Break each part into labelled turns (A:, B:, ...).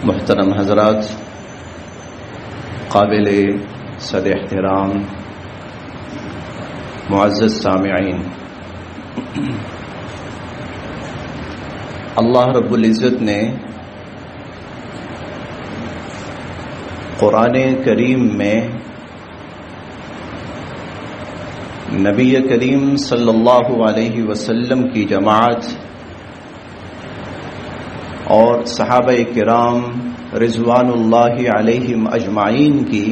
A: محترم حضرات، قابل صد احترام معزز سامعین، اللہ رب العزت نے قرآن کریم میں نبی کریم صلی اللہ علیہ وسلم کی جماعت اور صحابہ کرام رضوان اللہ علیہم اجمعین کی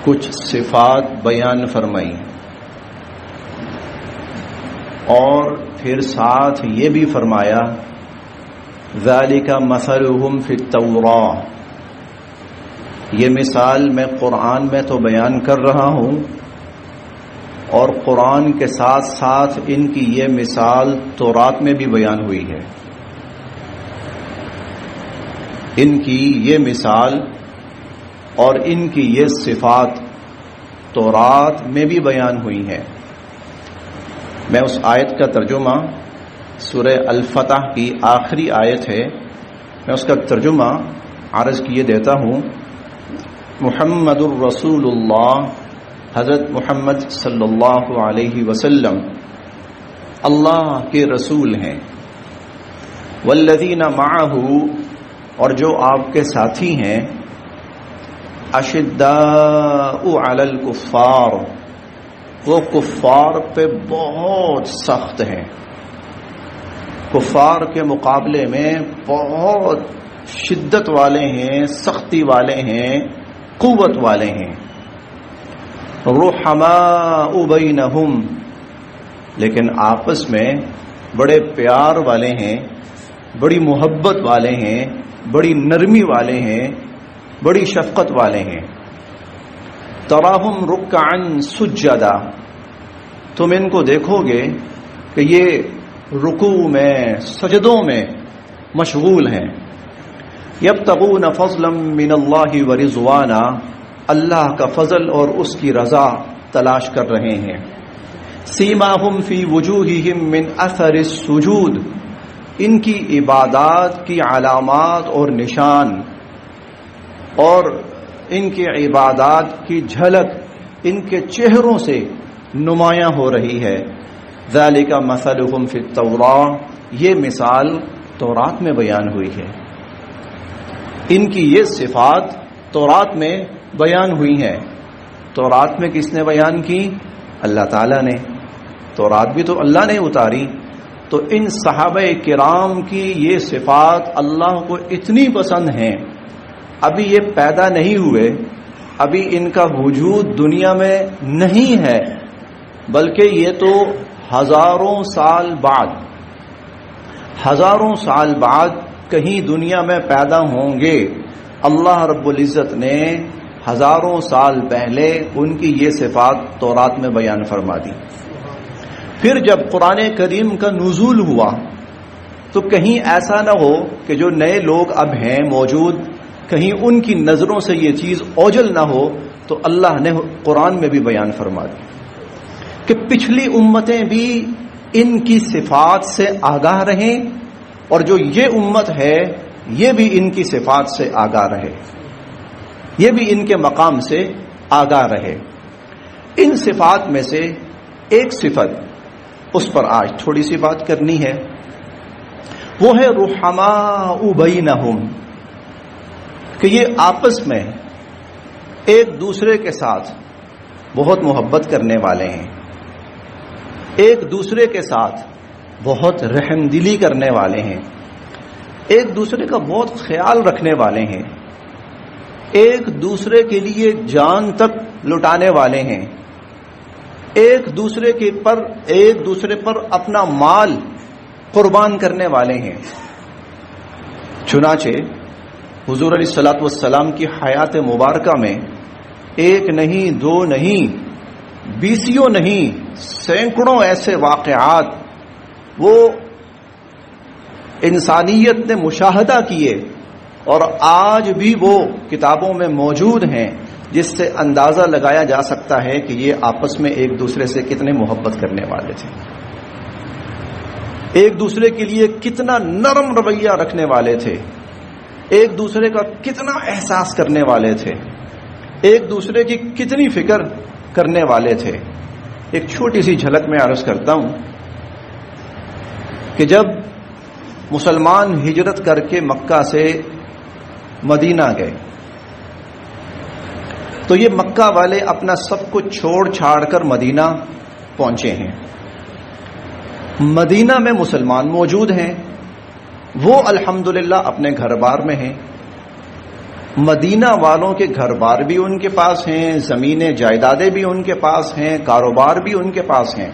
A: کچھ صفات بیان فرمائی، اور پھر ساتھ یہ بھی فرمایا ذالک مثلہم فی التوراۃ، یہ مثال میں قرآن میں تو بیان کر رہا ہوں، اور قرآن کے ساتھ ساتھ ان کی یہ مثال تورات میں بھی بیان ہوئی ہے۔ ان کی یہ مثال اور ان کی یہ صفات تورات میں بھی بیان ہوئی ہے۔ میں اس آیت کا ترجمہ، سورہ الفتح کی آخری آیت ہے، میں اس کا ترجمہ عرض کیے دیتا ہوں۔ محمد الرسول اللہ، حضرت محمد صلی اللہ علیہ وسلم اللہ کے رسول ہیں۔ والذین معہ، اور جو آپ کے ساتھی ہیں، اشداء علی الکفار، وہ کفار پہ بہت سخت ہیں، کفار کے مقابلے میں بہت شدت والے ہیں، سختی والے ہیں، قوت والے ہیں۔ رحماء بینہم، لیکن آپس میں بڑے پیار والے ہیں، بڑی محبت والے ہیں، بڑی نرمی والے ہیں، بڑی شفقت والے ہیں۔ تراہم رکعا سجدا، تم ان کو دیکھو گے کہ یہ رکوع میں، سجدوں میں مشغول ہیں۔ یبتغون فضلا من اللہ ورضوانا، اللہ کا فضل اور اس کی رضا تلاش کر رہے ہیں۔ سیماہم فی وجوہہم من اثر السجود، ان کی عبادات کی علامات اور نشان اور ان کی عبادات کی جھلک ان کے چہروں سے نمایاں ہو رہی ہے۔ ذالک مثلہم فی التوراۃ، یہ مثال تورات میں بیان ہوئی ہے۔ ان کی یہ صفات تورات میں بیان ہوئی ہیں۔ تورات میں کس نے بیان کی؟ اللہ تعالیٰ نے۔ تورات بھی تو اللہ نے اتاری، تو ان صحابہ کرام کی یہ صفات اللہ کو اتنی پسند ہیں، ابھی یہ پیدا نہیں ہوئے، ابھی ان کا وجود دنیا میں نہیں ہے، بلکہ یہ تو ہزاروں سال بعد کہیں دنیا میں پیدا ہوں گے۔ اللہ رب العزت نے ہزاروں سال پہلے ان کی یہ صفات تورات میں بیان فرما دی۔ پھر جب قرآن کریم کا نزول ہوا تو کہیں ایسا نہ ہو کہ جو نئے لوگ اب ہیں موجود، کہیں ان کی نظروں سے یہ چیز اوجھل نہ ہو، تو اللہ نے قرآن میں بھی بیان فرما دی کہ پچھلی امتیں بھی ان کی صفات سے آگاہ رہیں، اور جو یہ امت ہے یہ بھی ان کی صفات سے آگاہ رہے، یہ بھی ان کے مقام سے آگاہ رہے۔ ان صفات میں سے ایک صفت، اس پر آج تھوڑی سی بات کرنی ہے، وہ ہے رحماء بینہم، کہ یہ آپس میں ایک دوسرے کے ساتھ بہت محبت کرنے والے ہیں، ایک دوسرے کے ساتھ بہت رحم دلی کرنے والے ہیں، ایک دوسرے کا بہت خیال رکھنے والے ہیں، ایک دوسرے کے لیے جان تک لٹانے والے ہیں، ایک دوسرے پر اپنا مال قربان کرنے والے ہیں۔ چنانچہ حضور علیہ الصلوۃ والسلام کی حیات مبارکہ میں ایک نہیں، دو نہیں، بیسیوں نہیں، سینکڑوں ایسے واقعات وہ انسانیت نے مشاہدہ کیے، اور آج بھی وہ کتابوں میں موجود ہیں، جس سے اندازہ لگایا جا سکتا ہے کہ یہ آپس میں ایک دوسرے سے کتنے محبت کرنے والے تھے، ایک دوسرے کے لیے کتنا نرم رویہ رکھنے والے تھے، ایک دوسرے کا کتنا احساس کرنے والے تھے، ایک دوسرے کی کتنی فکر کرنے والے تھے۔ ایک چھوٹی سی جھلک میں عرض کرتا ہوں کہ جب مسلمان ہجرت کر کے مکہ سے مدینہ گئے تو یہ مکہ والے اپنا سب کچھ چھوڑ چھاڑ کر مدینہ پہنچے ہیں۔ مدینہ میں مسلمان موجود ہیں، وہ الحمدللہ اپنے گھر بار میں ہیں، مدینہ والوں کے گھر بار بھی ان کے پاس ہیں، زمینیں جائیدادیں بھی ان کے پاس ہیں، کاروبار بھی ان کے پاس ہیں،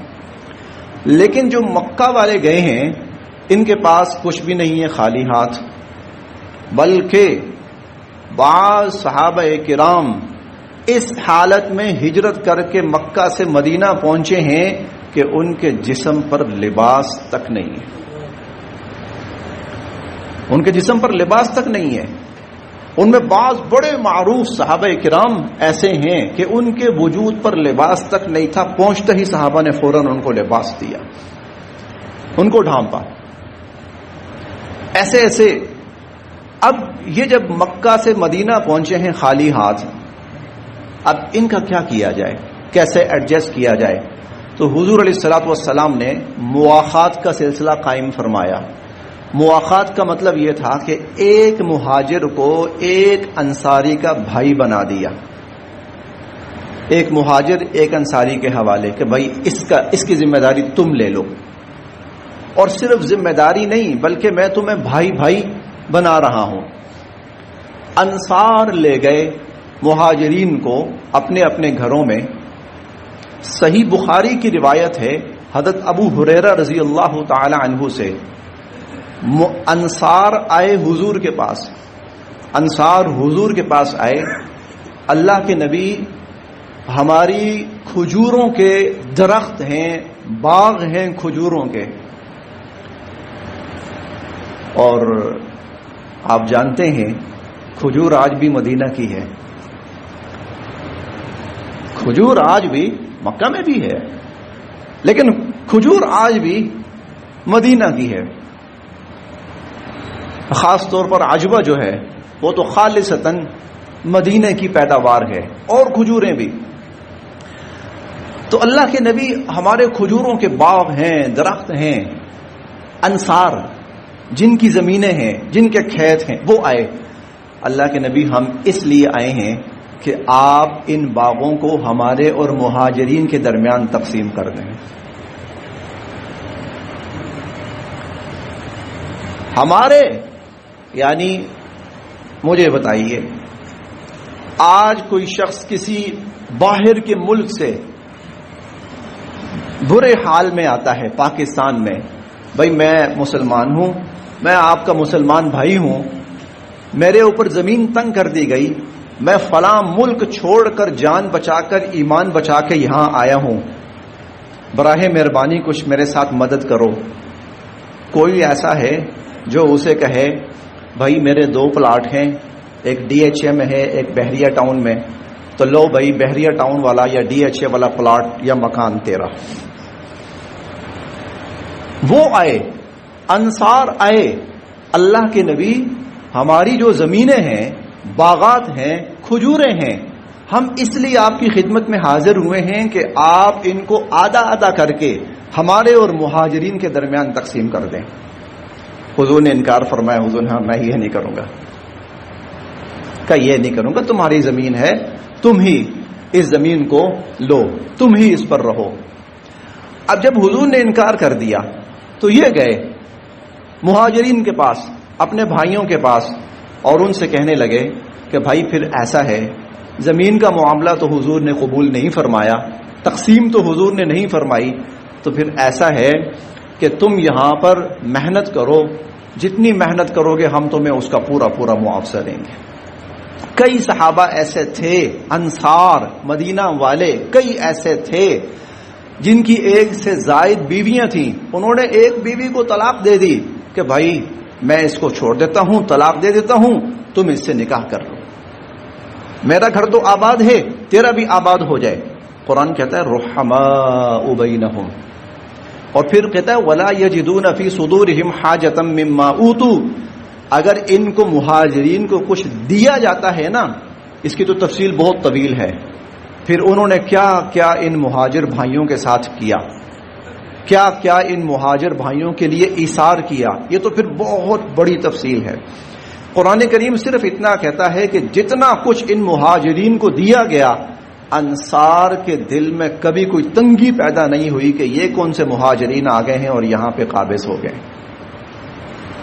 A: لیکن جو مکہ والے گئے ہیں ان کے پاس کچھ بھی نہیں ہے، خالی ہاتھ۔ بلکہ بعض صحابہ کرام اس حالت میں ہجرت کر کے مکہ سے مدینہ پہنچے ہیں کہ ان کے جسم پر لباس تک نہیں ہے، ان کے جسم پر لباس تک نہیں ہے۔ ان میں بعض بڑے معروف صحابہ کرام ایسے ہیں کہ ان کے وجود پر لباس تک نہیں تھا، پہنچتے ہی صحابہ نے فوراً ان کو لباس دیا، ان کو ڈھانپا۔ ایسے ایسے اب یہ جب مکہ سے مدینہ پہنچے ہیں خالی ہاتھ، اب ان کا کیا کیا جائے، کیسے ایڈجسٹ کیا جائے؟ تو حضور علیہ الصلوۃ والسلام نے مواخات کا سلسلہ قائم فرمایا۔ مواخات کا مطلب یہ تھا کہ ایک مہاجر کو ایک انصاری کا بھائی بنا دیا، ایک مہاجر ایک انصاری کے حوالے کہ بھائی اس کی ذمہ داری تم لے لو، اور صرف ذمہ داری نہیں بلکہ میں تمہیں بھائی بھائی بنا رہا ہوں۔ انصار لے گئے مہاجرین کو اپنے اپنے گھروں میں۔ صحیح بخاری کی روایت ہے حضرت ابو ہریرہ رضی اللہ تعالی عنہ سے، انصار آئے حضور کے پاس، انصار حضور کے پاس آئے، اللہ کے نبی ہماری کھجوروں کے درخت ہیں، باغ ہیں کھجوروں کے، اور آپ جانتے ہیں کھجور آج بھی مدینہ کی ہے، کھجور آج بھی مکہ میں بھی ہے، لیکن کھجور آج بھی مدینہ کی ہے۔ خاص طور پر عجوہ جو ہے وہ تو خالصتاً مدینہ کی پیداوار ہے، اور کھجوریں بھی۔ تو اللہ کے نبی ہمارے کھجوروں کے باغ ہیں، درخت ہیں، انصار جن کی زمینیں ہیں، جن کے کھیت ہیں، وہ آئے۔ اللہ کے نبی ہم اس لیے آئے ہیں کہ آپ ان باغوں کو ہمارے اور مہاجرین کے درمیان تقسیم کر دیں۔ ہمارے یعنی مجھے بتائیے، آج کوئی شخص کسی باہر کے ملک سے برے حال میں آتا ہے پاکستان میں، بھائی میں مسلمان ہوں، میں آپ کا مسلمان بھائی ہوں، میرے اوپر زمین تنگ کر دی گئی، میں فلاں ملک چھوڑ کر جان بچا کر ایمان بچا کے یہاں آیا ہوں، براہ مہربانی کچھ میرے ساتھ مدد کرو۔ کوئی ایسا ہے جو اسے کہے بھائی میرے 2 پلاٹ ہیں، ایک ڈی ایچ اے میں ہے، ایک بحریہ ٹاؤن میں، تو لو بھائی بحریہ ٹاؤن والا یا ڈی ایچ اے والا پلاٹ یا مکان تیرا۔ وہ آئے، انصار آئے، اللہ کے نبی ہماری جو زمینیں ہیں، باغات ہیں، کھجوریں ہیں، ہم اس لیے آپ کی خدمت میں حاضر ہوئے ہیں کہ آپ ان کو آدھا آدھا کر کے ہمارے اور مہاجرین کے درمیان تقسیم کر دیں۔ حضور نے انکار فرمایا، حضور نے میں یہ نہیں کروں گا، کہ یہ نہیں کروں گا، تمہاری زمین ہے، تم ہی اس زمین کو لو، تم ہی اس پر رہو۔ اب جب حضور نے انکار کر دیا تو یہ گئے مہاجرین کے پاس، اپنے بھائیوں کے پاس، اور ان سے کہنے لگے کہ بھائی پھر ایسا ہے، زمین کا معاملہ تو حضور نے قبول نہیں فرمایا، تقسیم تو حضور نے نہیں فرمائی، تو پھر ایسا ہے کہ تم یہاں پر محنت کرو، جتنی محنت کرو گے ہم تمہیں اس کا پورا پورا معاوضہ دیں گے۔ کئی صحابہ ایسے تھے، انصار مدینہ والے کئی ایسے تھے جن کی ایک سے زائد بیویاں تھیں، انہوں نے ایک بیوی کو طلاق دے دی کہ بھائی میں اس کو چھوڑ دیتا ہوں، طلاق دے دیتا ہوں، تم اس سے نکاح کر لو، میرا گھر تو آباد ہے، تیرا بھی آباد ہو جائے۔ قرآن کہتا ہے رحماء بینہم، اور پھر کہتا ہے وَلَا يَجِدُونَ فِي صُدُورِهِمْ حَاجَةً مِّمَّا أُوتُوا، اگر ان کو مہاجرین کو کچھ دیا جاتا ہے نا، اس کی تو تفصیل بہت طویل ہے، پھر انہوں نے کیا کیا ان مہاجر بھائیوں کے ساتھ کیا، کیا کیا ان مہاجر بھائیوں کے لیے ایثار کیا، یہ تو پھر بہت بڑی تفصیل ہے۔ قرآن کریم صرف اتنا کہتا ہے کہ جتنا کچھ ان مہاجرین کو دیا گیا، انصار کے دل میں کبھی کوئی تنگی پیدا نہیں ہوئی کہ یہ کون سے مہاجرین آ گئے ہیں اور یہاں پہ قابض ہو گئے،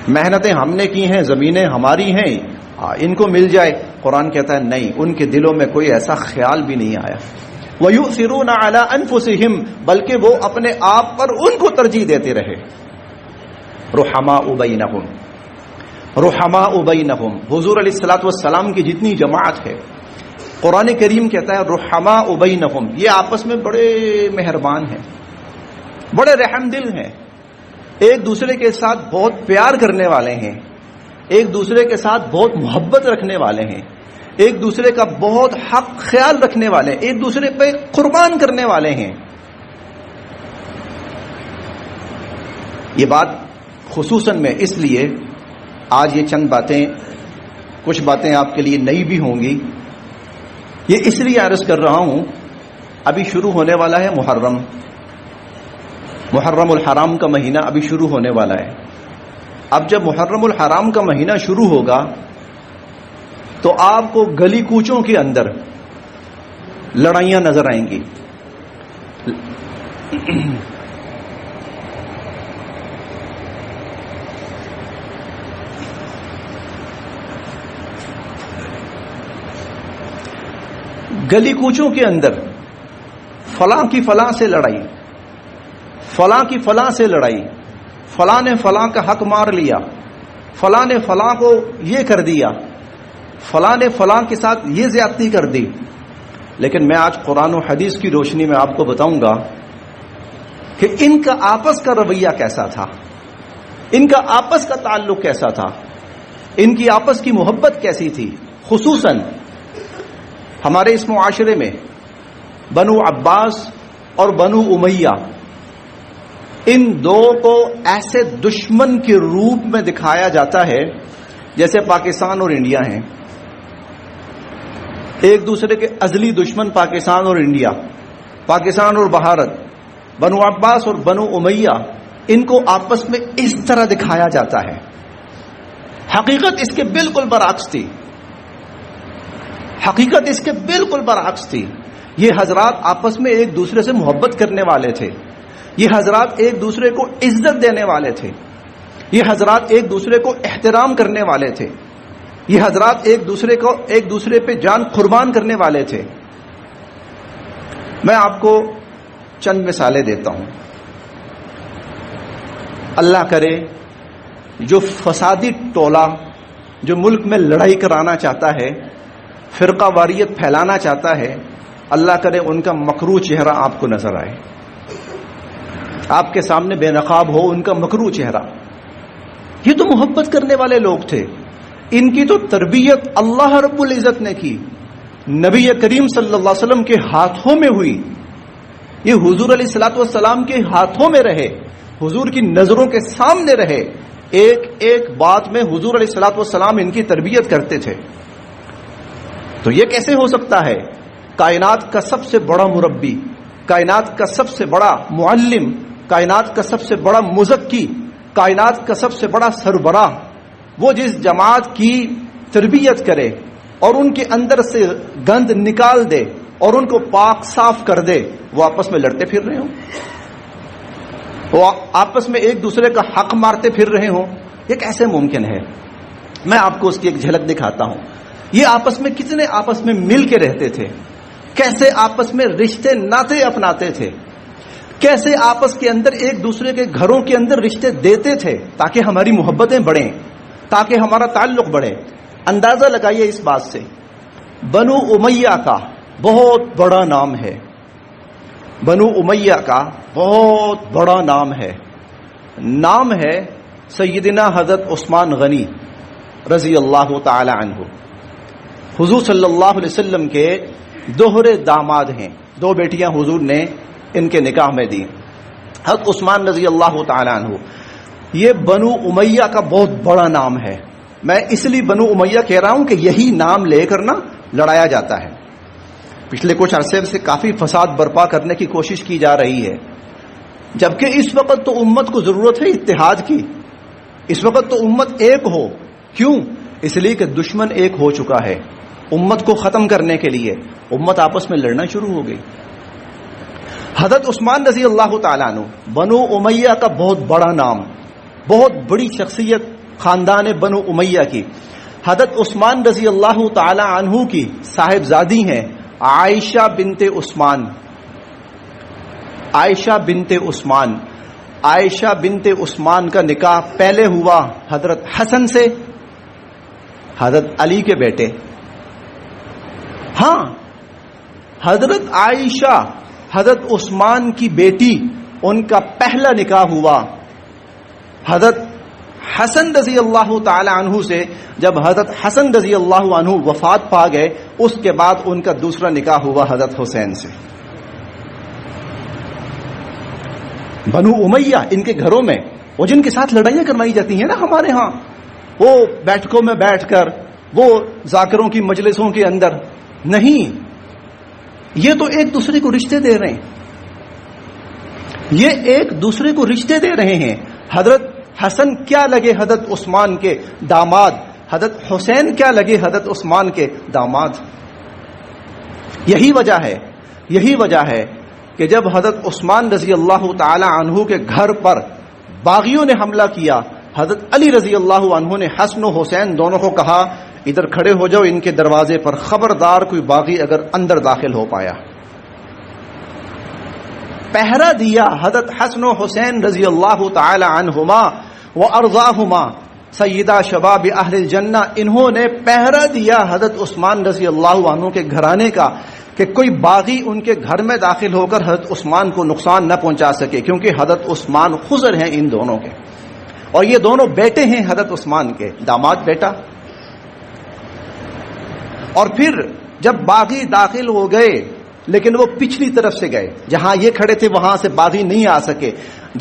A: محنتیں ہم نے کی ہیں، زمینیں ہماری ہیں، ان کو مل جائے۔ قرآن کہتا ہے نہیں، ان کے دلوں میں کوئی ایسا خیال بھی نہیں آیا۔ وَيُؤْثِرُونَ عَلَىٰ أَنفُسِهِمْ، بلکہ وہ اپنے آپ پر ان کو ترجیح دیتے رہے۔ رحماء بینہم، رحماء بینہم، حضور علیہ الصلوۃ والسلام کی جتنی جماعت ہے، قرآن کریم کہتا ہے رحماء بینہم، یہ آپس میں بڑے مہربان ہیں، بڑے رحم دل ہیں، ایک دوسرے کے ساتھ بہت پیار کرنے والے ہیں، ایک دوسرے کے ساتھ بہت محبت رکھنے والے ہیں، ایک دوسرے کا بہت حق خیال رکھنے والے ہیں، ایک دوسرے پہ قربان کرنے والے ہیں۔ یہ بات خصوصاً میں اس لیے آج یہ چند باتیں، کچھ باتیں آپ کے لیے نئی بھی ہوں گی، یہ اس لیے عرض کر رہا ہوں، ابھی شروع ہونے والا ہے محرم الحرام کا مہینہ ابھی شروع ہونے والا ہے۔ اب جب محرم الحرام کا مہینہ شروع ہوگا تو آپ کو گلی کوچوں کے اندر لڑائیاں نظر آئیں گی، گلی کوچوں کے اندر فلاں کی فلاں سے لڑائی، فلاں کی فلاں سے لڑائی، فلاں نے فلاں کا حق مار لیا، فلاں نے فلاں کو یہ کر دیا، فلاں نے فلاں کے ساتھ یہ زیادتی کر دی۔ لیکن میں آج قرآن و حدیث کی روشنی میں آپ کو بتاؤں گا کہ ان کا آپس کا رویہ کیسا تھا، ان کا آپس کا تعلق کیسا تھا، ان کی آپس کی محبت کیسی تھی۔ خصوصاً ہمارے اس معاشرے میں بنو عباس اور بنو امیہ، ان دو کو ایسے دشمن کے روپ میں دکھایا جاتا ہے جیسے پاکستان اور انڈیا ہیں، ایک دوسرے کے ازلی دشمن پاکستان اور انڈیا، پاکستان اور بھارت، بنو عباس اور بنو امیہ، ان کو آپس میں اس طرح دکھایا جاتا ہے۔ حقیقت اس کے بالکل برعکس تھی، حقیقت اس کے بالکل برعکس تھی۔ یہ حضرات آپس میں ایک دوسرے سے محبت کرنے والے تھے، یہ حضرات ایک دوسرے کو عزت دینے والے تھے، یہ حضرات ایک دوسرے کو احترام کرنے والے تھے، یہ حضرات ایک دوسرے پہ جان قربان کرنے والے تھے۔ میں آپ کو چند مثالیں دیتا ہوں۔ اللہ کرے جو فسادی ٹولہ جو ملک میں لڑائی کرانا چاہتا ہے، فرقہ واریت پھیلانا چاہتا ہے، اللہ کرے ان کا مکروہ چہرہ آپ کو نظر آئے، آپ کے سامنے بے نقاب ہو ان کا مکروہ چہرہ۔ یہ تو محبت کرنے والے لوگ تھے، ان کی تو تربیت اللہ رب العزت نے کی، نبی کریم صلی اللہ علیہ وسلم کے ہاتھوں میں ہوئی، یہ حضور علیہ الصلوۃ والسلام کے ہاتھوں میں رہے، حضور کی نظروں کے سامنے رہے، ایک ایک بات میں حضور علیہ الصلوۃ والسلام ان کی تربیت کرتے تھے۔ تو یہ کیسے ہو سکتا ہے؟ کائنات کا سب سے بڑا مربی، کائنات کا سب سے بڑا معلم، کائنات کا سب سے بڑا مزکی، کائنات کا سب سے بڑا سربراہ، وہ جس جماعت کی تربیت کرے اور ان کے اندر سے گند نکال دے اور ان کو پاک صاف کر دے، وہ آپس میں لڑتے پھر رہے ہوں، وہ آپس میں ایک دوسرے کا حق مارتے پھر رہے ہوں، یہ کیسے ممکن ہے؟ میں آپ کو اس کی ایک جھلک دکھاتا ہوں۔ یہ آپس میں کتنے آپس میں مل کے رہتے تھے، کیسے آپس میں رشتے ناطے اپناتے تھے، کیسے آپس کے اندر ایک دوسرے کے گھروں کے اندر رشتے دیتے تھے تاکہ ہماری محبتیں بڑھیں، تاکہ ہمارا تعلق بڑھے۔ اندازہ لگائیے اس بات سے، بنو امیہ کا بہت بڑا نام ہے، بنو امیہ کا بہت بڑا نام ہے سیدنا حضرت عثمان غنی رضی اللہ تعالی عنہ۔ حضور صلی اللہ علیہ وسلم کے دوہرے داماد ہیں، دو بیٹیاں حضور نے ان کے نکاح میں دی، حضرت عثمان رضی اللہ تعالی عنہ۔ یہ بنو امیہ کا بہت بڑا نام ہے۔ میں اس لیے بنو امیہ کہہ رہا ہوں کہ یہی نام لے کر نا لڑایا جاتا ہے. پچھلے کچھ عرصے سے کافی فساد برپا کرنے کی کوشش کی جا رہی ہے، جبکہ اس وقت تو امت کو ضرورت ہے اتحاد کی. اس وقت تو امت ایک ہو. کیوں؟ اس لیے کہ دشمن ایک ہو چکا ہے. امت کو ختم کرنے کے لیے امت آپس میں لڑنا شروع ہو گئی. حضرت عثمان رضی اللہ تعالیٰ عنہ، بنو امیہ کا بہت بڑا نام، بہت بڑی شخصیت خاندان بنو امیہ کی. حضرت عثمان رضی اللہ تعالی عنہ کی صاحبزادی ہیں عائشہ بنت عثمان. عائشہ بنت عثمان، عائشہ بنت عثمان کا نکاح پہلے ہوا حضرت حسن سے، حضرت علی کے بیٹے. ہاں، حضرت عائشہ حضرت عثمان کی بیٹی، ان کا پہلا نکاح ہوا حضرت حسن رضی اللہ تعالی عنہ سے. جب حضرت حسن رضی اللہ عنہ وفات پا گئے، اس کے بعد ان کا دوسرا نکاح ہوا حضرت حسین سے. بنو امیہ ان کے گھروں میں وہ جن کے ساتھ لڑائیاں کروائی جاتی ہیں نا ہمارے ہاں، وہ بیٹھکوں میں بیٹھ کر، وہ ذاکروں کی مجلسوں کے اندر نہیں، یہ تو ایک دوسرے کو رشتے دے رہے ہیں. یہ ایک دوسرے کو رشتے دے رہے ہیں. حضرت حسن کیا لگے حضرت عثمان کے داماد، حضرت حسین کیا لگے حضرت عثمان کے داماد. یہی وجہ ہے کہ جب حضرت عثمان رضی اللہ تعالی عنہ کے گھر پر باغیوں نے حملہ کیا، حضرت علی رضی اللہ عنہ نے حسن و حسین دونوں کو کہا ادھر کھڑے ہو جاؤ ان کے دروازے پر، خبردار کوئی باغی اگر اندر داخل ہو پایا. پہرا دیا حضرت حسن و حسین رضی اللہ تعالی عنہما وارضاہما سیدہ شباب اہل الجنہ. انہوں نے پہرا دیا حضرت عثمان رضی اللہ عنہ کے گھرانے کا کہ کوئی باغی ان کے گھر میں داخل ہو کر حضرت عثمان کو نقصان نہ پہنچا سکے، کیونکہ حضرت عثمان خضر ہیں ان دونوں کے، اور یہ دونوں بیٹے ہیں حضرت عثمان کے، داماد بیٹا. اور پھر جب باغی داخل ہو گئے، لیکن وہ پچھلی طرف سے گئے، جہاں یہ کھڑے تھے وہاں سے باغی نہیں آ سکے.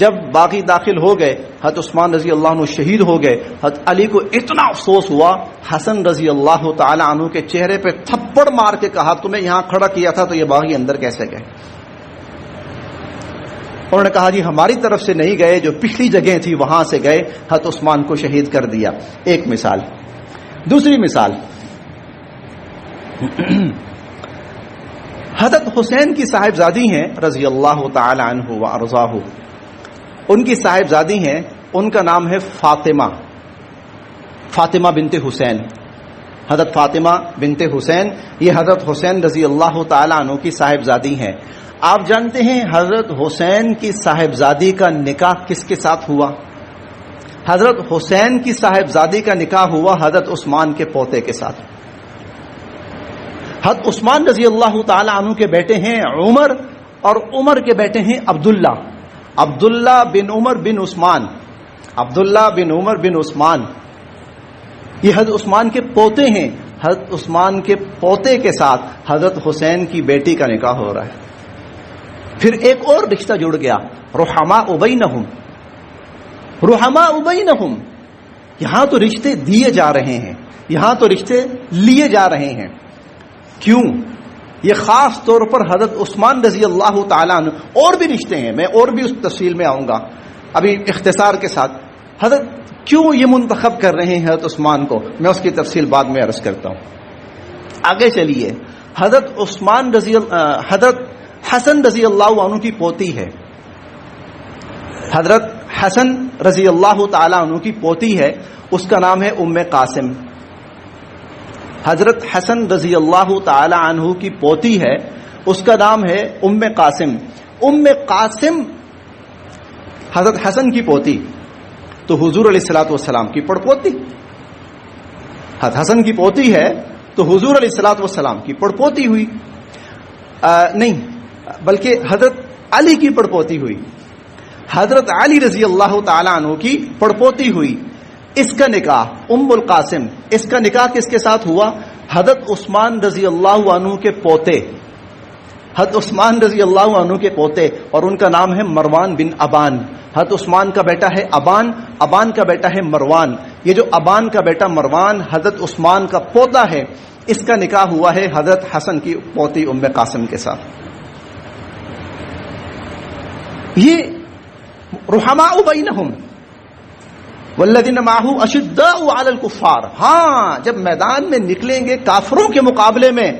A: جب باغی داخل ہو گئے، حضرت عثمان رضی اللہ عنہ شہید ہو گئے. حضرت علی کو اتنا افسوس ہوا، حسن رضی اللہ تعالی عنہ کے چہرے پہ تھپڑ مار کے کہا تمہیں یہاں کھڑا کیا تھا تو یہ باغی اندر کیسے گئے؟ انہوں نے کہا جی ہماری طرف سے نہیں گئے، جو پچھلی جگہ تھی وہاں سے گئے. حضرت عثمان کو شہید کر دیا. ایک مثال. دوسری مثال، حضرت حسین کی صاحبزادی ہیں رضی اللہ تعالی عنہ وارضاہ. ان کی صاحبزادی ہیں، ان کا نام ہے فاطمہ، فاطمہ بنت حسین. حضرت فاطمہ بنت حسین، یہ حضرت حسین رضی اللہ تعالی عنہ کی صاحبزادی ہیں. آپ جانتے ہیں حضرت حسین کی صاحبزادی کا نکاح کس کے ساتھ ہوا؟ حضرت حسین کی صاحبزادی کا نکاح ہوا حضرت عثمان کے پوتے کے ساتھ. حضرت عثمان رضی اللہ تعالی عنہ کے بیٹے ہیں عمر، اور عمر کے بیٹے ہیں عبداللہ. عبداللہ بن عمر بن عثمان، عبداللہ بن عمر بن عثمان یہ حضرت عثمان کے پوتے ہیں. حضرت عثمان کے پوتے کے ساتھ حضرت حسین کی بیٹی کا نکاح ہو رہا ہے. پھر ایک اور رشتہ جڑ گیا، رحماء بینہم، رحماء بینہم. یہاں تو رشتے دیے جا رہے ہیں، یہاں تو رشتے لیے جا رہے ہیں. کیوں؟ یہ خاص طور پر حضرت عثمان رضی اللہ تعالیٰ عنہ. اور بھی رشتے ہیں، میں اور بھی اس تفصیل میں آؤں گا ابھی اختصار کے ساتھ. حضرت کیوں یہ منتخب کر رہے ہیں حضرت عثمان کو، میں اس کی تفصیل بعد میں عرض کرتا ہوں. آگے چلیے. حضرت عثمان حضرت حسن رضی اللہ عنہ کی پوتی ہے، حضرت حسن رضی اللہ تعالیٰ عنہ کی پوتی ہے، اس کا نام ہے ام قاسم. حضرت حسن رضی اللہ تعالی عنہ کی پوتی ہے، اس کا نام ہے ام قاسم. ام قاسم حضرت حسن کی پوتی تو حضور علیہ الصلوۃ والسلام کی پڑپوتی. حضرت حسن کی پوتی ہے تو حضور علیہ الصلوۃ والسلام کی پڑپوتی ہوئی. نہیں بلکہ حضرت علی کی پڑپوتی ہوئی، حضرت علی رضی اللہ تعالی عنہ کی پڑپوتی ہوئی. اس کا نکاح ام القاسم، اس کا نکاح کس کے ساتھ ہوا؟ حضرت عثمان رضی اللہ عنہ کے پوتے، حضرت عثمان رضی اللہ عنہ کے پوتے، اور ان کا نام ہے مروان بن ابان. حضرت عثمان کا بیٹا ہے ابان، ابان کا بیٹا ہے مروان. یہ جو ابان کا بیٹا مروان حضرت عثمان کا پوتا ہے، اس کا نکاح ہوا ہے حضرت حسن کی پوتی ام قاسم کے ساتھ. یہ رحماء بینہم والذین معہ اشداء علی الکفار. ہاں جب میدان میں نکلیں گے کافروں کے مقابلے میں،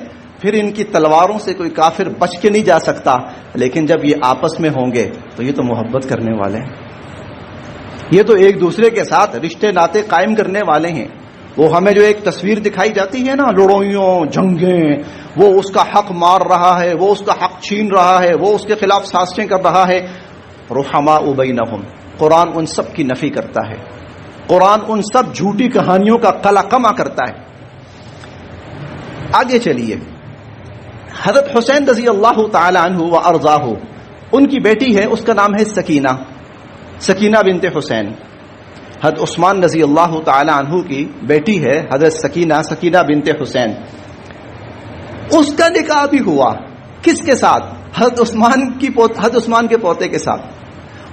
A: پھر ان کی تلواروں سے کوئی کافر بچ کے نہیں جا سکتا، لیکن جب یہ آپس میں ہوں گے تو یہ تو محبت کرنے والے ہیں، یہ تو ایک دوسرے کے ساتھ رشتے ناطے قائم کرنے والے ہیں. وہ ہمیں جو ایک تصویر دکھائی جاتی ہے نا، لڑائیوں جنگیں، وہ اس کا حق مار رہا ہے، وہ اس کا حق چھین رہا ہے، وہ اس کے خلاف سازشیں کر رہا ہے. رحماء بینہم، قرآن ان سب کی نفی کرتا ہے، قرآن ان سب جھوٹی کہانیوں کا قلقمہ کرتا ہے. آگے چلیے، حضرت حسین رضی اللہ تعالی عنہ و ارضاہ، ان کی بیٹی ہے، اس کا نام ہے سکینہ، سکینہ بنت حسین. حضرت عثمان رضی اللہ تعالی عنہ کی بیٹی ہے حضرت سکینہ، سکینہ بنت حسین. اس کا نکاح بھی ہوا کس کے ساتھ؟ حضرت عثمان کے پوتے کے ساتھ.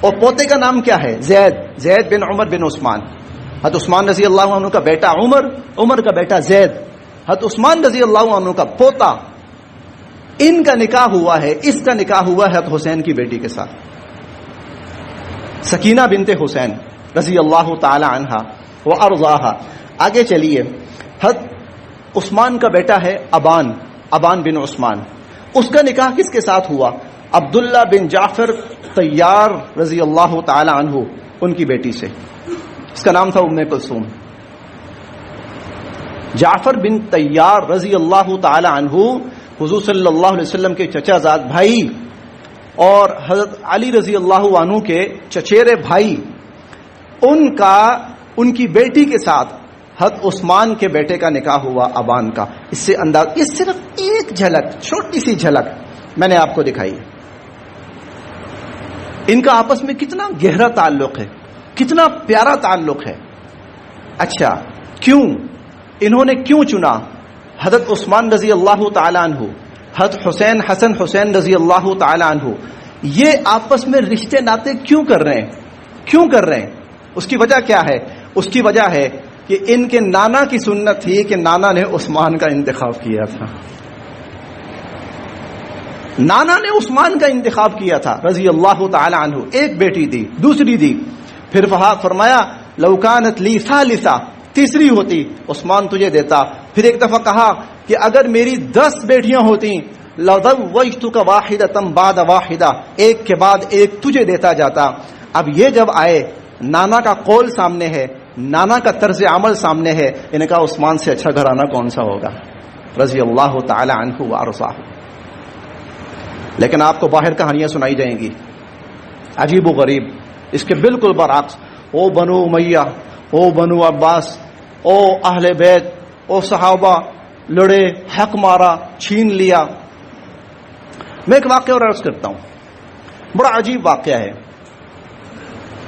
A: اور پوتے کا نام کیا ہے؟ زید بن عمر بن عثمان. حضرت عثمان رضی اللہ عنہ کا بیٹا عمر، عمر کا بیٹا زید، حضرت عثمان رضی اللہ عنہ کا پوتا. ان کا نکاح ہوا ہے، اس کا نکاح ہوا ہے حضرت حسین کی بیٹی کے ساتھ، سکینہ بنت حسین رضی اللہ تعالی عنہا و ارضاہا. آگے چلیے، حضرت عثمان کا بیٹا ہے ابان بن عثمان. اس کا نکاح کس کے ساتھ ہوا؟ عبداللہ بن جعفر طیار رضی اللہ تعالی عنہ، ان کی بیٹی سے. اس کا نام تھا ام کلثوم. جعفر بن طیار رضی اللہ تعالی عنہ حضور صلی اللہ علیہ وسلم کے چچا زاد بھائی اور حضرت علی رضی اللہ عنہ کے چچیرے بھائی، ان کی بیٹی کے ساتھ حضرت عثمان کے بیٹے کا نکاح ہوا ابان کا. اس سے انداز، اس صرف ایک جھلک، چھوٹی سی جھلک میں نے آپ کو دکھائی. ان کا آپس میں کتنا گہرا تعلق ہے، کتنا پیارا تعلق ہے. اچھا، کیوں انہوں نے کیوں چنا حضرت عثمان رضی اللہ تعالی عنہ، حضرت حسن حسین رضی اللہ تعالی عنہ، یہ آپس میں رشتے ناطے کیوں کر رہے ہیں؟ اس کی وجہ کیا ہے؟ اس کی وجہ ہے کہ ان کے نانا کی سنت تھی کہ نانا نے عثمان کا انتخاب کیا تھا، نانا نے عثمان کا انتخاب کیا تھا رضی اللہ تعالی عنہ. ایک بیٹی دی، دوسری دی، پھر فرمایا لو کانت لی ثالثہ، تیسری ہوتی عثمان تجھے دیتا. پھر ایک دفعہ کہا کہ اگر میری 10 بیٹیاں ہوتی لزوجتک واحدۃ بعد واحدہ، ایک کے بعد ایک تجھے دیتا جاتا. اب یہ جب آئے، نانا کا قول سامنے ہے، نانا کا طرز عمل سامنے ہے، انہیں کہا عثمان سے اچھا گھرانہ کون سا ہوگا رضی اللہ تعالی عنہ وارضاہ. لیکن آپ کو باہر کہانیاں سنائی جائیں گی عجیب و غریب، اس کے بالکل برعکس. او بنو امیہ، او بنو عباس، او اہل بیت، او صحابہ لڑے، حق مارا، چھین لیا. میں ایک واقعہ اور عرض کرتا ہوں، بڑا عجیب واقعہ ہے.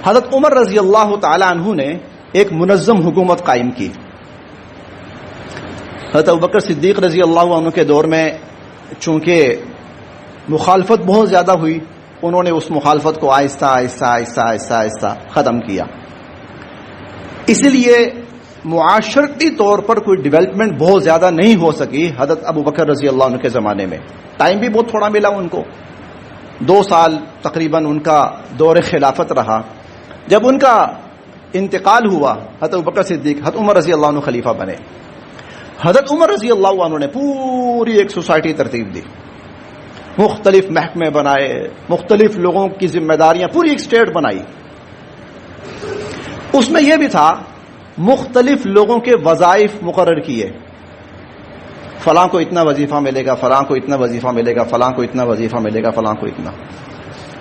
A: حضرت عمر رضی اللہ تعالی عنہ نے ایک منظم حکومت قائم کی. حضرت ابوبکر صدیق رضی اللہ عنہ کے دور میں چونکہ مخالفت بہت زیادہ ہوئی، انہوں نے اس مخالفت کو آہستہ آہستہ آہستہ آہستہ آہستہ ختم کیا. اس لیے معاشرتی طور پر کوئی ڈیولپمنٹ بہت زیادہ نہیں ہو سکی حضرت ابوبکر رضی اللہ عنہ کے زمانے میں. ٹائم بھی بہت تھوڑا ملا ان کو، 2 سال تقریباً ان کا دور خلافت رہا. جب ان کا انتقال ہوا، حضرت ابوبکر صدیق، حضرت عمر رضی اللہ عنہ خلیفہ بنے. حضرت عمر رضی اللہ عنہ نے پوری ایک سوسائٹی ترتیب دی، مختلف محکمے بنائے، مختلف لوگوں کی ذمہ داریاں، پوری ایک اسٹیٹ بنائی. اس میں یہ بھی تھا مختلف لوگوں کے وظائف مقرر کیے، فلاں کو اتنا وظیفہ ملے گا، فلاں کو اتنا وظیفہ ملے گا، فلاں کو اتنا وظیفہ ملے گا، فلاں کو اتنا.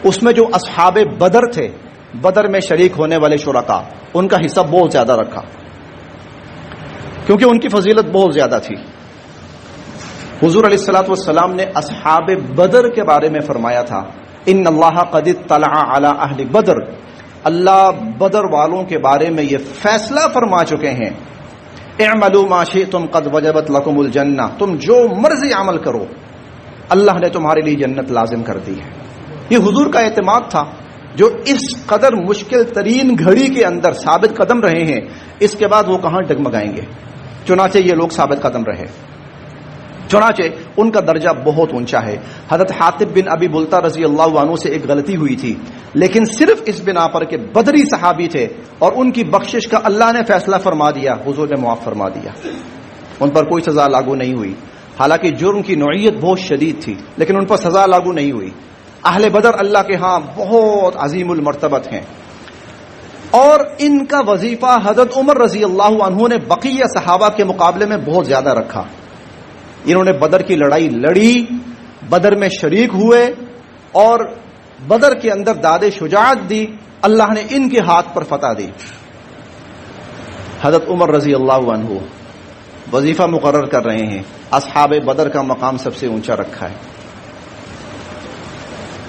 A: اس میں جو اصحاب بدر تھے، بدر میں شریک ہونے والے شرکاء، ان کا حصہ بہت زیادہ رکھا کیونکہ ان کی فضیلت بہت زیادہ تھی. حضور علیہ الصلوۃ والسلام نے اصحاب بدر کے بارے میں فرمایا تھا، ان اللہ قد اطلع علی اہل بدر، اللہ بدر والوں کے بارے میں یہ فیصلہ فرما چکے ہیں، اعملوا ما شئتم قد وجبت لکم الجنہ، تم جو مرضی عمل کرو اللہ نے تمہارے لیے جنت لازم کر دی ہے. یہ حضور کا اعتماد تھا جو اس قدر مشکل ترین گھڑی کے اندر ثابت قدم رہے ہیں، اس کے بعد وہ کہاں ڈگمگائیں گے؟ چنانچہ یہ لوگ ثابت قدم رہے، چنانچہ ان کا درجہ بہت اونچا ہے۔ حضرت حاطب بن ابی بلتا رضی اللہ عنہ سے ایک غلطی ہوئی تھی، لیکن صرف اس بنا پر کہ بدری صحابی تھے اور ان کی بخشش کا اللہ نے فیصلہ فرما دیا، حضور نے معاف فرما دیا، ان پر کوئی سزا لاگو نہیں ہوئی۔ حالانکہ جرم کی نوعیت بہت شدید تھی، لیکن ان پر سزا لاگو نہیں ہوئی۔ اہل بدر اللہ کے ہاں بہت عظیم المرتبت ہیں، اور ان کا وظیفہ حضرت عمر رضی اللہ عنہ نے بقیہ صحابہ کے مقابلے میں بہت زیادہ رکھا۔ انہوں نے بدر کی لڑائی لڑی، بدر میں شریک ہوئے اور بدر کے اندر داد شجاعت دی، اللہ نے ان کے ہاتھ پر فتح دی۔ حضرت عمر رضی اللہ عنہ وظیفہ مقرر کر رہے ہیں، اصحاب بدر کا مقام سب سے اونچا رکھا ہے۔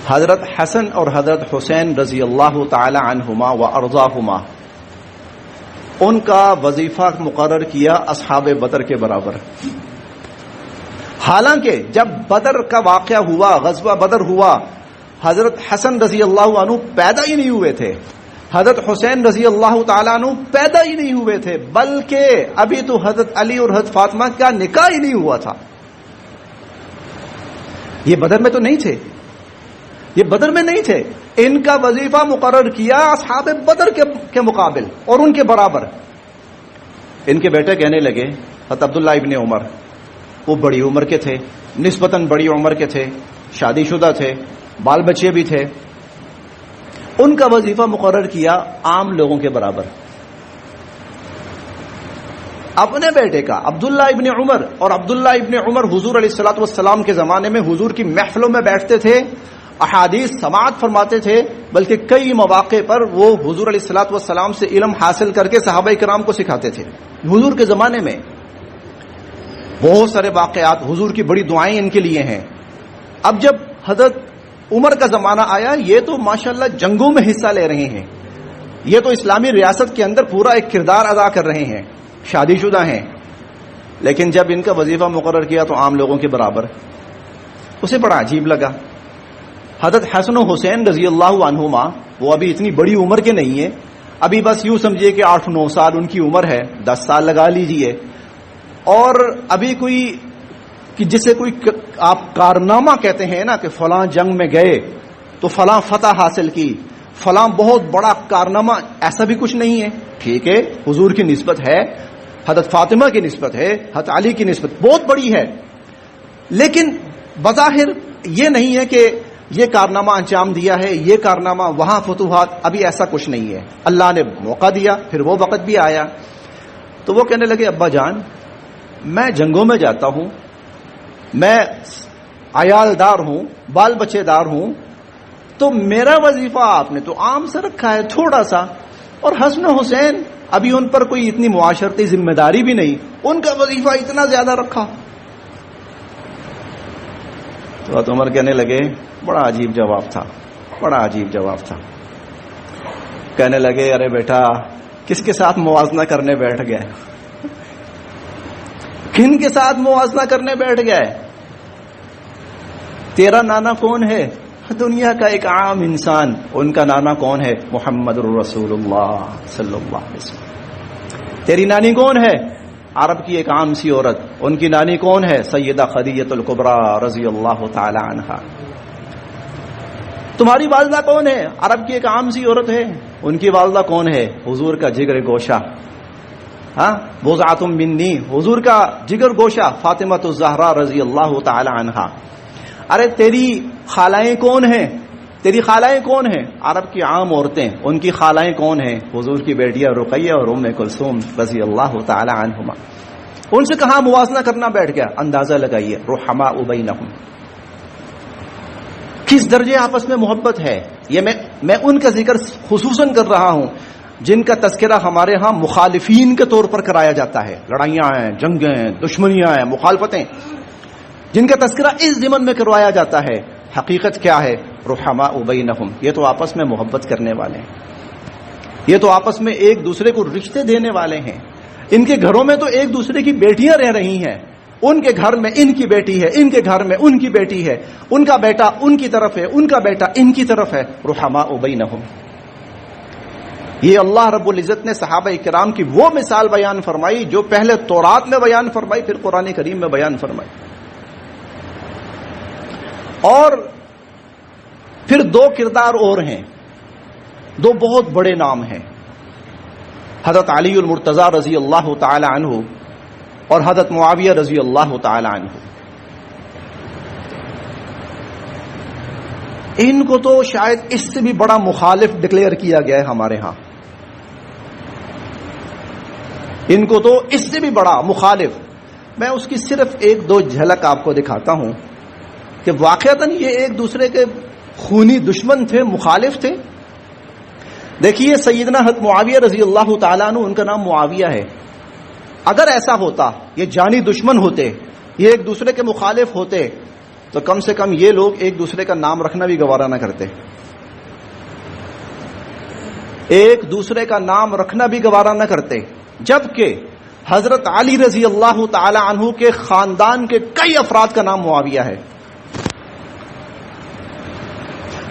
A: حضرت حسن اور حضرت حسین رضی اللہ تعالی عنہما و ارضاہما، ان کا وظیفہ مقرر کیا اصحاب بدر کے برابر۔ حالانکہ جب بدر کا واقعہ ہوا، غزوہ بدر ہوا، حضرت حسن رضی اللہ عنہ پیدا ہی نہیں ہوئے تھے، حضرت حسین رضی اللہ تعالیٰ عنہ پیدا ہی نہیں ہوئے تھے، بلکہ ابھی تو حضرت علی اور حضرت فاطمہ کا نکاح ہی نہیں ہوا تھا۔ یہ بدر میں تو نہیں تھے، یہ بدر میں نہیں تھے، ان کا وظیفہ مقرر کیا اصحاب بدر کے مقابل اور ان کے برابر۔ ان کے بیٹے کہنے لگے، حضرت عبداللہ ابن عمر، وہ بڑی عمر کے تھے، نسبتاً بڑی عمر کے تھے، شادی شدہ تھے، بال بچے بھی تھے، ان کا وظیفہ مقرر کیا عام لوگوں کے برابر۔ اپنے بیٹے کا عبداللہ ابن عمر، اور عبداللہ ابن عمر حضور علیہ الصلوۃ والسلام کے زمانے میں حضور کی محفلوں میں بیٹھتے تھے، احادیث سماعت فرماتے تھے، بلکہ کئی مواقع پر وہ حضور علیہ الصلوۃ والسلام سے علم حاصل کر کے صحابہ کرام کو سکھاتے تھے۔ حضور کے زمانے میں بہت سارے واقعات، حضور کی بڑی دعائیں ان کے لیے ہیں۔ اب جب حضرت عمر کا زمانہ آیا، یہ تو ماشاءاللہ جنگوں میں حصہ لے رہے ہیں، یہ تو اسلامی ریاست کے اندر پورا ایک کردار ادا کر رہے ہیں، شادی شدہ ہیں، لیکن جب ان کا وظیفہ مقرر کیا تو عام لوگوں کے برابر، اسے بڑا عجیب لگا۔ حضرت حسن و حسین رضی اللہ عنہما، وہ ابھی اتنی بڑی عمر کے نہیں ہیں، ابھی بس یوں سمجھیے کہ 8-9 سال ان کی عمر ہے، 10 سال لگا لیجئے، اور ابھی کوئی کہ جسے کوئی آپ کارنامہ کہتے ہیں نا، کہ فلاں جنگ میں گئے تو فلاں فتح حاصل کی، فلاں بہت بڑا کارنامہ، ایسا بھی کچھ نہیں ہے۔ ٹھیک ہے، حضور کی نسبت ہے، حضرت فاطمہ کی نسبت ہے، حضرت علی کی نسبت بہت بڑی ہے، لیکن بظاہر یہ نہیں ہے کہ یہ کارنامہ انجام دیا ہے، یہ کارنامہ وہاں فتوحات، ابھی ایسا کچھ نہیں ہے۔ اللہ نے موقع دیا، پھر وہ وقت بھی آیا، تو وہ کہنے لگے، ابا جان میں جنگوں میں جاتا ہوں، میں عیال دار ہوں، بال بچے دار ہوں، تو میرا وظیفہ آپ نے تو عام سے رکھا ہے تھوڑا سا، اور حسن و حسین ابھی ان پر کوئی اتنی معاشرتی ذمہ داری بھی نہیں، ان کا وظیفہ اتنا زیادہ رکھا۔ تو عمر کہنے لگے، بڑا عجیب جواب تھا، بڑا عجیب جواب تھا۔ کہنے لگے، ارے بیٹا کس کے ساتھ موازنہ کرنے بیٹھ گئے، کن کے ساتھ موازنہ کرنے بیٹھ گئے؟ تیرا نانا کون ہے؟ دنیا کا ایک عام انسان، ان کا نانا کون ہے؟ محمد رسول اللہ صلی اللہ علیہ وسلم۔ تیری نانی کون ہے؟ عرب کی ایک عام سی عورت، ان کی نانی کون ہے؟ سیدہ خدیجہ الکبریٰ رضی اللہ تعالی عنہا۔ تمہاری والدہ کون ہے؟ عرب کی ایک عام سی عورت ہے، ان کی والدہ کون ہے؟ حضور کا جگر گوشہ، ہاں، بضعۃ منی، حضور کا جگر گوشہ فاطمہ الزہرا رضی اللہ تعالی عنہا۔ ارے تیری خالائیں کون ہیں؟ تیری خالائیں کون ہیں؟ عرب کی عام عورتیں، ان کی خالائیں کون ہیں؟ حضور کی بیٹیاں رقیہ اور ام کلثوم رضی اللہ تعالی عنہما۔ ان سے کہاں موازنہ کرنا بیٹھ گیا؟ اندازہ لگائیے، رحماء بینہم، کس درجے آپس میں محبت ہے۔ یہ میں ان کا ذکر خصوصاً کر رہا ہوں جن کا تذکرہ ہمارے ہاں مخالفین کے طور پر کرایا جاتا ہے، لڑائیاں ہیں، جنگیں، دشمنیاں ہیں، مخالفتیں، جن کا تذکرہ اس ضمن میں کروایا جاتا ہے۔ حقیقت کیا ہے؟ رحماء بینہم، یہ تو آپس میں محبت کرنے والے ہیں، یہ تو آپس میں ایک دوسرے کو رشتے دینے والے ہیں۔ ان کے گھروں میں تو ایک دوسرے کی بیٹیاں رہ رہی ہیں، ان کے گھر میں ان کی بیٹی ہے، ان کے گھر میں ان کی بیٹی ہے، ان کا بیٹا ان کی طرف ہے، ان کا بیٹا ان کی طرف ہے، رحماء بینہم۔ یہ اللہ رب العزت نے صحابہ کرام کی وہ مثال بیان فرمائی جو پہلے تورات میں بیان فرمائی، پھر قرآن کریم میں بیان فرمائی۔ اور پھر دو کردار اور ہیں، دو بہت بڑے نام ہیں، حضرت علی المرتضی رضی اللہ تعالی عنہ اور حضرت معاویہ رضی اللہ تعالی عنہ۔ ان کو تو شاید اس سے بھی بڑا مخالف ڈکلیئر کیا گیا ہے ہمارے ہاں، ان کو تو اس سے بھی بڑا مخالف۔ میں اس کی صرف ایک دو جھلک آپ کو دکھاتا ہوں کہ واقعتاً یہ ایک دوسرے کے خونی دشمن تھے، مخالف تھے۔ دیکھیے سیدنا حضرت معاویہ رضی اللہ تعالیٰ عنہ، ان کا نام معاویہ ہے۔ اگر ایسا ہوتا، یہ جانی دشمن ہوتے، یہ ایک دوسرے کے مخالف ہوتے، تو کم سے کم یہ لوگ ایک دوسرے کا نام رکھنا بھی گوارا نہ کرتے، ایک دوسرے کا نام رکھنا بھی گوارا نہ کرتے۔ جبکہ حضرت علی رضی اللہ تعالی عنہ کے خاندان کے کئی افراد کا نام معاویہ ہے،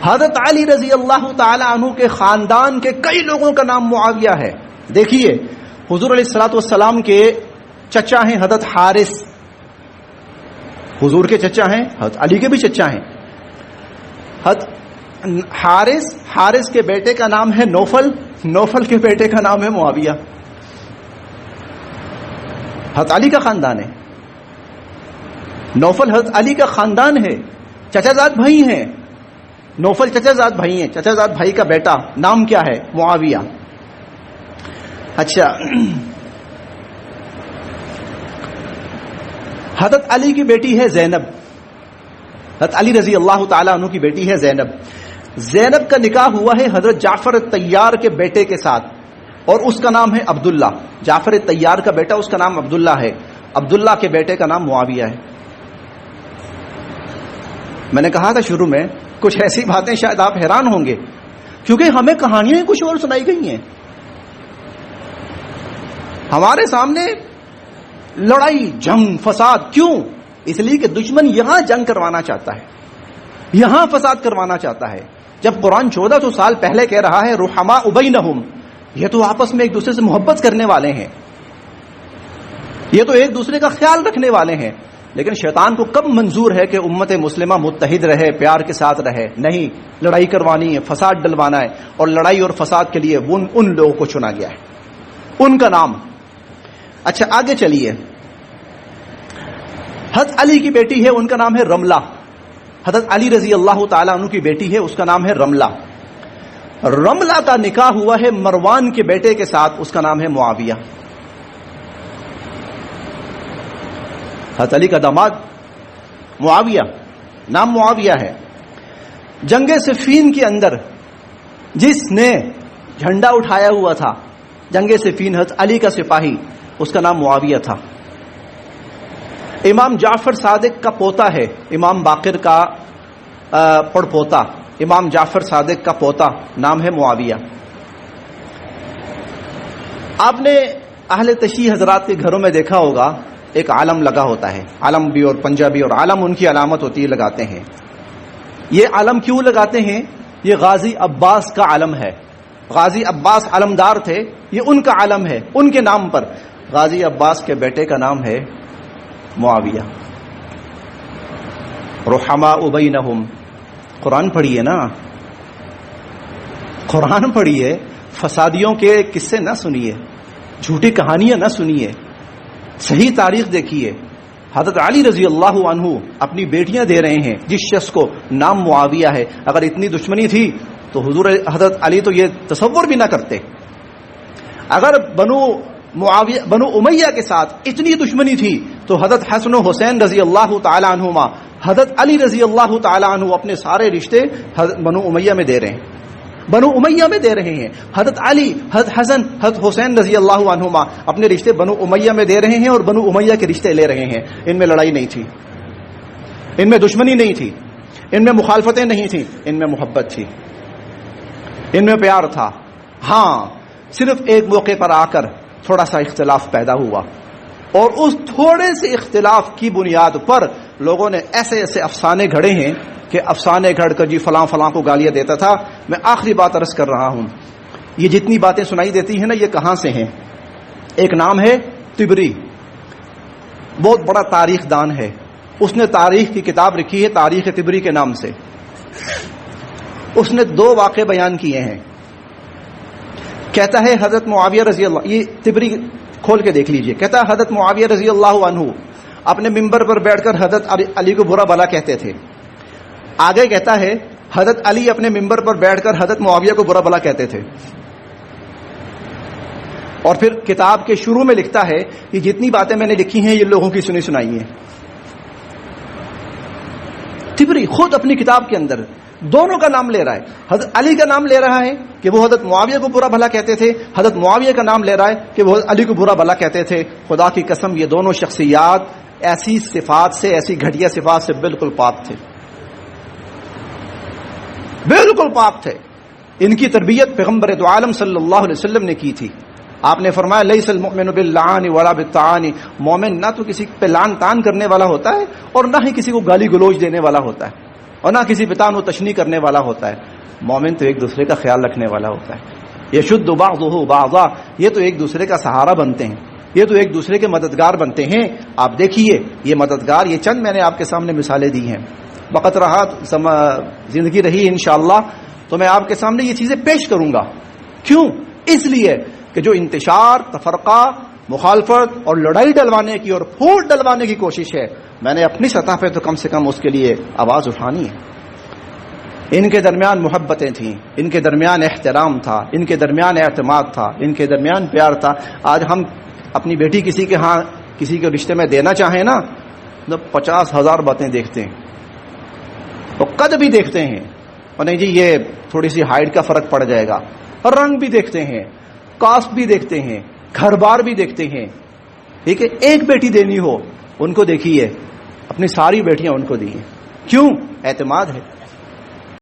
A: حضرت علی رضی اللہ تعالی عنہ کے خاندان کے کئی لوگوں کا نام معاویہ ہے۔ دیکھیے حضور علیہ الصلوۃ والسلام کے چچا ہیں حضرت حارث، حضور کے چچا ہیں، حضرت علی کے بھی چچا ہیں، حضرت حارث کے بیٹے کا نام ہے نوفل، نوفل کے بیٹے کا نام ہے معاویہ۔ حضرت علی کا خاندان ہے، نوفل حضرت علی کا خاندان ہے، چچا زاد بھائی ہیں، نوفل چچا زاد بھائی ہیں، چچا زاد بھائی کا بیٹا نام کیا ہے؟ معاویہ۔ اچھا، حضرت علی کی بیٹی ہے زینب، حضرت علی رضی اللہ تعالی عنہ کی بیٹی ہے زینب۔ زینب کا نکاح ہوا ہے حضرت جعفر طیار کے بیٹے کے ساتھ، اور اس کا نام ہے عبداللہ۔ جعفر طیار کا بیٹا، اس کا نام عبداللہ ہے، عبداللہ کے بیٹے کا نام معاویہ ہے۔ میں نے کہا تھا شروع میں کچھ ایسی باتیں شاید آپ حیران ہوں گے، کیونکہ ہمیں کہانیاں کچھ اور سنائی گئی ہیں، ہمارے سامنے لڑائی جنگ فساد۔ کیوں؟ اس لیے کہ دشمن یہاں جنگ کروانا چاہتا ہے، یہاں فساد کروانا چاہتا ہے۔ جب قرآن 1400 سال پہلے کہہ رہا ہے رحماء بینہم، یہ تو آپس میں ایک دوسرے سے محبت کرنے والے ہیں، یہ تو ایک دوسرے کا خیال رکھنے والے ہیں، لیکن شیطان کو کب منظور ہے کہ امت مسلمہ متحد رہے، پیار کے ساتھ رہے؟ نہیں، لڑائی کروانی ہے، فساد ڈلوانا ہے، اور لڑائی اور فساد کے لیے ان لوگوں کو چنا گیا ہے، ان کا نام۔ اچھا آگے چلیے، حضرت علی کی بیٹی ہے، ان کا نام ہے رملہ، حضرت علی رضی اللہ تعالیٰ عنہ کی بیٹی ہے، اس کا نام ہے رملہ۔ رملہ کا نکاح ہوا ہے مروان کے بیٹے کے ساتھ، اس کا نام ہے معاویہ۔ حضرت علی کا داماد معاویہ، نام معاویہ ہے۔ جنگ صفین کے اندر جس نے جھنڈا اٹھایا ہوا تھا، جنگ صفین، حضرت علی کا سپاہی، اس کا نام معاویہ تھا۔ امام جعفر صادق کا پوتا ہے، امام باقر کا پڑ پوتا، امام جعفر صادق کا پوتا، نام ہے معاویہ۔ آپ نے اہل تشیع حضرات کے گھروں میں دیکھا ہوگا ایک عالم لگا ہوتا ہے، عالم بھی اور پنجابی اور عالم ان کی علامت ہوتی ہے، لگاتے ہیں۔ یہ عالم کیوں لگاتے ہیں؟ یہ غازی عباس کا علم ہے، غازی عباس علمدار تھے، یہ ان کا علم ہے، ان کے نام پر۔ غازی عباس کے بیٹے کا نام ہے معاویہ۔ رحماء بینہم، قرآن پڑھیے نا، قرآن پڑھیے، فسادیوں کے قصے نہ سنیے، جھوٹی کہانیاں نہ سنیے، صحیح تاریخ دیکھیے۔ حضرت علی رضی اللہ عنہ اپنی بیٹیاں دے رہے ہیں جس شخص کو، نام معاویہ ہے۔ اگر اتنی دشمنی تھی تو حضور حضرت علی تو یہ تصور بھی نہ کرتے۔ اگر بنو امیہ کے ساتھ اتنی دشمنی تھی تو حضرت حسن و حسین رضی اللہ تعالی عنہما، حضرت علی رضی اللہ تعالی عنہ اپنے سارے رشتے بنو امیہ میں دے رہے ہیں، بنو امیہ میں دے رہے ہیں۔ حضرت علی، حضرت حسن، حضرت حسین رضی اللہ عنہما اپنے رشتے بنو امیہ میں دے رہے ہیں اور بنو امیہ کے رشتے لے رہے ہیں۔ ان میں لڑائی نہیں تھی، ان میں دشمنی نہیں تھی، ان میں مخالفتیں نہیں تھیں، ان میں محبت تھی، ان میں پیار تھا۔ ہاں، صرف ایک موقع پر آ کر تھوڑا سا اختلاف پیدا ہوا، اور اس تھوڑے سے اختلاف کی بنیاد پر لوگوں نے ایسے ایسے افسانے گھڑے ہیں کہ افسانے گھڑ کر جی فلاں فلاں کو گالیاں دیتا تھا. میں آخری بات عرض کر رہا ہوں, یہ جتنی باتیں سنائی دیتی ہیں نا, یہ کہاں سے ہیں؟ ایک نام ہے طبری, بہت بڑا تاریخ دان ہے, اس نے تاریخ کی کتاب لکھی ہے تاریخ طبری کے نام سے. اس نے 2 واقعے بیان کیے ہیں. کہتا ہے حضرت معاویہ رضی اللہ, یہ طبری کھول کے دیکھ لیجئے, کہتا ہے حضرت معاویہ رضی اللہ عنہ اپنے ممبر پر بیٹھ کر حضرت علی کو برا بھلا کہتے تھے. آگے کہتا ہے حضرت علی اپنے ممبر پر بیٹھ کر حضرت معاویہ کو برا بھلا کہتے تھے. اور پھر کتاب کے شروع میں لکھتا ہے کہ جتنی باتیں میں نے لکھی ہیں یہ لوگوں کی سنی سنائی ہیں. طبری خود اپنی کتاب کے اندر دونوں کا نام لے رہا ہے. حضرت علی کا نام لے رہا ہے کہ وہ حضرت معاویہ کو برا بھلا کہتے تھے, حضرت معاویہ کا نام لے رہا ہے کہ وہ علی کو برا بھلا کہتے تھے. خدا کی قسم یہ دونوں شخصیات ایسی صفات سے, ایسی گھٹیا صفات سے بالکل پاک تھے, بالکل پاک تھے. ان کی تربیت پیغمبر دو عالم صلی اللہ علیہ وسلم نے کی تھی. آپ نے فرمایا لیس المؤمن باللعان ولا بالطعان, مومن نہ تو کسی پہ لعن طعن کرنے والا ہوتا ہے اور نہ ہی کسی کو گالی گلوچ دینے والا ہوتا ہے اور نہ کسی پہ طعن و تشنیع کرنے والا ہوتا ہے. مومن تو ایک دوسرے کا خیال رکھنے والا ہوتا ہے. یشد بعضہ بعضا, یہ تو ایک دوسرے کا سہارا بنتے ہیں, یہ تو ایک دوسرے کے مددگار بنتے ہیں. آپ دیکھیے یہ مددگار, یہ چند میں نے آپ کے سامنے مثالیں دی ہیں. وقت رہا, زندگی رہی انشاءاللہ تو میں آپ کے سامنے یہ چیزیں پیش کروں گا. کیوں؟ اس لیے کہ جو انتشار, تفرقہ, مخالفت اور لڑائی ڈلوانے کی اور پھوٹ ڈلوانے کی کوشش ہے, میں نے اپنی سطح پہ تو کم سے کم اس کے لیے آواز اٹھانی ہے. ان کے درمیان محبتیں تھیں, ان کے درمیان احترام تھا, ان کے درمیان اعتماد تھا, ان کے درمیان پیار تھا. آج ہم اپنی بیٹی کسی کے ہاں کسی کے رشتے میں دینا چاہیں نا تو 50,000 باتیں دیکھتے ہیں, تو قد بھی دیکھتے ہیں, اور نہیں جی یہ تھوڑی سی ہائٹ کا فرق پڑ جائے گا, رنگ بھی دیکھتے ہیں, کاسٹ بھی دیکھتے ہیں, گھر بار بھی دیکھتے ہیں. ٹھیک ہے, ایک بیٹی دینی ہو ان کو دیکھیے, اپنی ساری بیٹیاں ان کو دی ہیں. کیوں؟ اعتماد ہے.